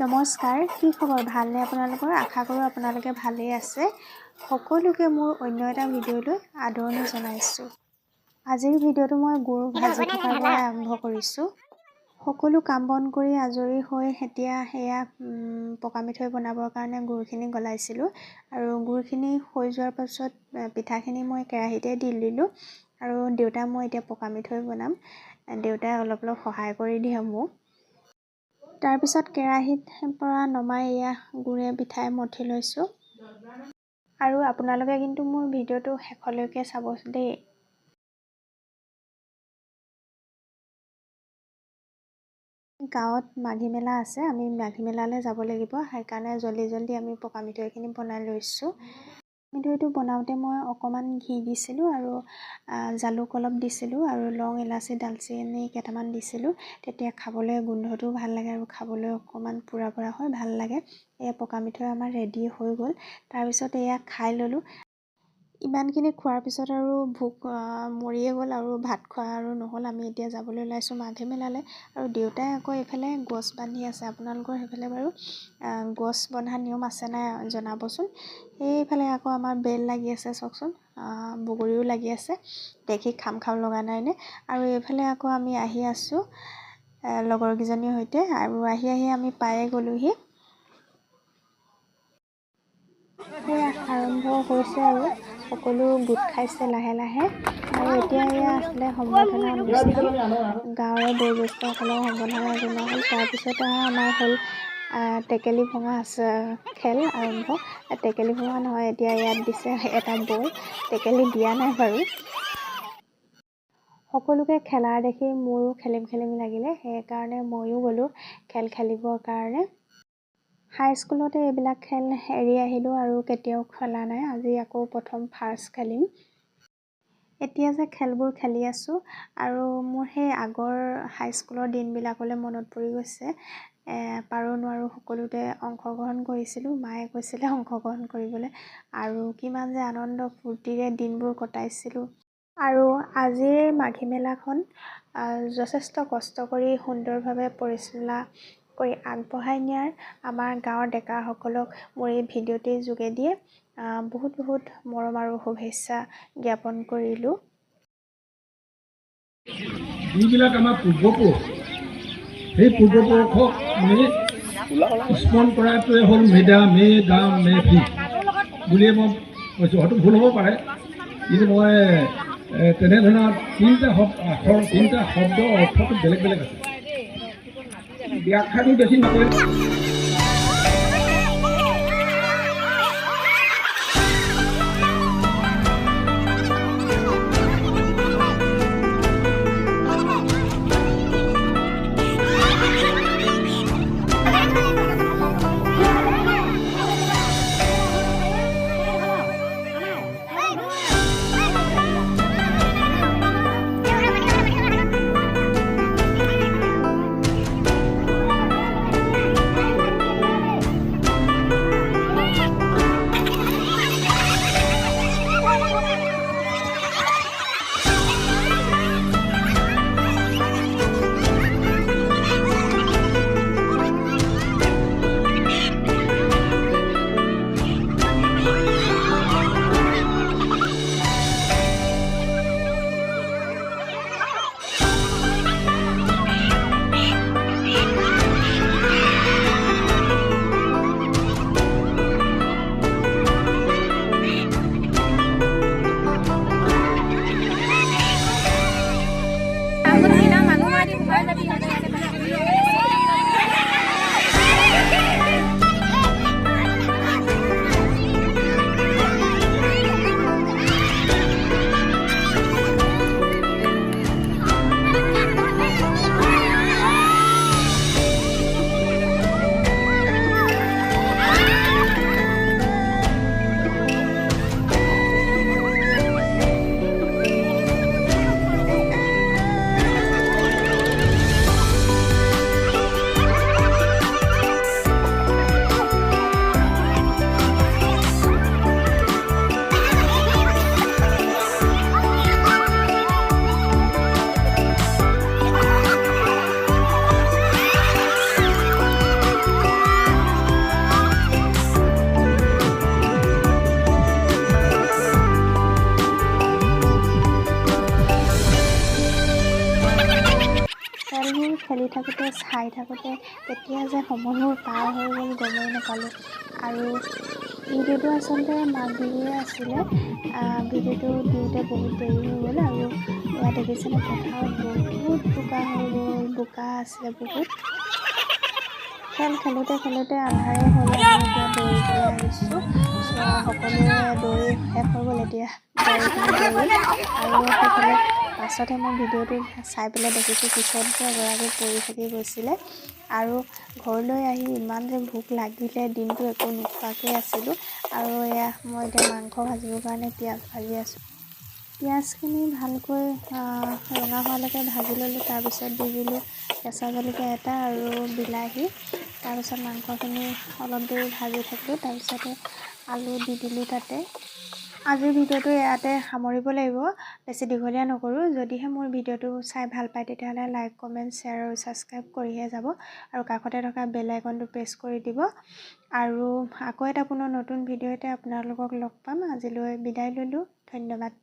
নমস্কাৰ, কি খবৰ? ভালনে আপোনালোকৰ? আশা কৰোঁ আপোনালোকে ভালেই আছে। সকলোকে মোৰ অন্য এটা ভিডিঅ'লৈ আদৰণি জনাইছোঁ। আজিৰ ভিডিঅ'টো মই গুৰ ভাজি থকাৰ পৰা আৰম্ভ কৰিছোঁ। সকলো কাম বন কৰি আজৰি হৈ এতিয়া সেয়া পকা মিঠৈ বনাবৰ কাৰণে গুৰখিনি গলাইছিলোঁ আৰু গুৰখিনি হৈ যোৱাৰ পাছত পিঠাখিনি মই কেৰাহীতে দি দিলোঁ আৰু দেউতা মই এতিয়া পকা মিঠৈ বনাম। দেউতাই অলপ সহায় কৰি দিয়ে মোক। তাৰপিছত কেৰাহীত পৰা নমাই এয়া গুৰে পিঠাই মঠি লৈছোঁ আৰু আপোনালোকে কিন্তু মোৰ ভিডিঅ'টো শেষলৈকে চাব দেই। গাঁৱত মাঘী মেলা আছে, আমি মাঘী মেলালৈ যাব লাগিব, সেইকাৰণে জল্দি আমি পকা মিঠৈখিনি বনাই লৈছোঁ। মিঠৈটো বনাওঁতে মই অকণমান ঘি দিছিলোঁ আৰু জালুক অলপ দিছিলোঁ আৰু লং, ইলাচি, দালচেনি কেইটামান দিছিলোঁ। তেতিয়া খাবলৈ গোন্ধটোও ভাল লাগে আৰু খাবলৈ অকণমান পুৰা হয়, ভাল লাগে। এয়া পকা মিঠৈ আমাৰ ৰেডি হৈ গ'ল। তাৰপিছত এয়া খাই ল'লোঁ। ইমানখিনি খোৱাৰ পিছত আৰু ভোক মৰিয়ে গ'ল আৰু ভাত খোৱা আৰু নহ'ল। আমি এতিয়া যাবলৈ ওলাইছোঁ মাঘী মেলালৈ আৰু দেউতাই আকৌ এইফালে গছ বান্ধি আছে। আপোনালোকৰ সেইফালে বাৰু গছ বন্ধা নিয়ম আছে নাই জনাবচোন। সেইফালে আকৌ আমাৰ বেল লাগি আছে চাওকচোন, বগৰীও লাগি আছে, দেখি খাম লগা নাইনে? আৰু এইফালে আকৌ আমি আহি আছোঁ লগৰকেইজনীৰ সৈতে আৰু আহি আমি পায়ে গ'লোহি। সেয়া আৰম্ভ হৈছে আৰু সকলো গোট খাইছে লাহে আৰু এতিয়া এয়া আছিলে সম্বৰ্ধনা অনুষ্ঠান। গাঁৱৰে বয়োজ্যেষ্ঠসকলৰ সম্বৰ্ধনা জনোৱা হ'ল। তাৰপিছত আমাৰ হ'ল টেকেলি ভঙা খেল আৰম্ভ। টেকেলি ভঙা নহয়, এতিয়া ইয়াত দিছে এটা বল, টেকেলি দিয়া নাই বাৰু। সকলোকে খেলা দেখি মোৰো খেলিম লাগিলে, সেইকাৰণে ময়ো গ'লোঁ খেল খেলিবৰ কাৰণে। হাইস্কুলতে এইবিলাক খেল এৰি আহিলোঁ আৰু কেতিয়াও খেলা নাই। আজি আকৌ প্ৰথম ফাৰ্ষ্ট খেলিম। এতিয়া যে খেলবোৰ খেলি আছোঁ আৰু মোৰ সেই আগৰ হাইস্কুলৰ দিনবিলাকলৈ মনত পৰি গৈছে। পাৰোঁ নোৱাৰোঁ সকলোতে অংশগ্ৰহণ কৰিছিলোঁ। মায়ে কৈছিলে অংশগ্ৰহণ কৰিবলৈ আৰু কিমান যে আনন্দ ফূৰ্তিৰে দিনবোৰ কটাইছিলোঁ। আৰু আজিৰ মাঘী মেলাখন যথেষ্ট কষ্ট কৰি সুন্দৰভাৱে পৰিচালনা কৰি আগবঢ়াই নিয়াৰ আমাৰ গাঁৱৰ ডেকাসকলক মোৰ এই ভিডিঅ'টিৰ যোগেদিয়ে বহুত মৰম আৰু শুভেচ্ছা জ্ঞাপন কৰিলোঁ। যিবিলাক আমাৰ পূৰ্বপুৰুষ, সেই পূৰ্বপুৰুষক আমি স্মৰণ কৰাটোৱে হ'ল মে ডাম মে ফি বুলিয়ে মই কৈছোঁ। হয়তো ভুল হ'ব পাৰে, কিন্তু মই তেনেধৰণৰ তিনিটা শব্দৰ অৰ্থটো বেলেগ আছে। ব্যাখ্যাটো বেছি নকৰে। খাই থাকোঁতে কেতিয়া যে সময়বোৰ পাৰ হৈ গ'ল গমেই নাপালোঁ। আৰু ভিডিঅ'টো আচলতে মাঘ বিহুৱে আছিলে। ভিডিঅ'টো দিওঁতে বহুত দেৰি হৈ গ'ল আৰু এয়া দেখিছেনে পথাৰত বহুত বোকা হৈ গ'ল, বোকা আছিলে বহুত। খেল খেলোঁতে খেলোঁতে আন্ধাৰে হ'ল। আমি এতিয়া দৌৰি পেলাই আহিছোঁ। সকলোৱে দৌৰি শেষ হৈ গ'ল, এতিয়া গাড়ীখিনি দৌৰিল। আৰু সেইফালে পাছতহে মই ভিডিঅ'টো চাই পেলাই দেখিছোঁ পিছত যে এগৰাকী পৰি থাকি গৈছিলে। আৰু ঘৰলৈ আহি ইমান যে ভোক লাগিলে, দিনটো একো নোখোৱাকৈ আছিলোঁ। আৰু এয়া মই এতিয়া মাংস ভাজিবৰ কাৰণে পিঁয়াজ ভাজি আছোঁ। পিঁয়াজখিনি ভালকৈ ৰঙা হোৱালৈকে ভাজি ল'লোঁ। তাৰপিছত দি দিলোঁ কেঁচা জলকীয়া এটা আৰু বিলাহী। তাৰপিছত মাংসখিনি অলপ দেৰি ভাজি থাকিলোঁ। তাৰপিছতে আলু দি দিলোঁ তাতে। আজিৰ ভিডিঅ'টো ইয়াতে সামৰিব লাগিব, বেছি দীঘলীয়া নকৰোঁ। যদিহে মোৰ ভিডিঅ'টো চাই ভাল পায় তেতিয়াহ'লে লাইক, কমেণ্ট, শ্বেয়াৰ আৰু ছাবস্ক্ৰাইব কৰিহে যাব। আৰু কাষতে থকা বেল আইকনটো প্ৰেছ কৰি দিব। আৰু আকৌ এটা পুনৰ নতুন ভিডিঅ'তে আপোনালোকক লগ পাম। আজিলৈ বিদায় ল'লোঁ। ধন্যবাদ।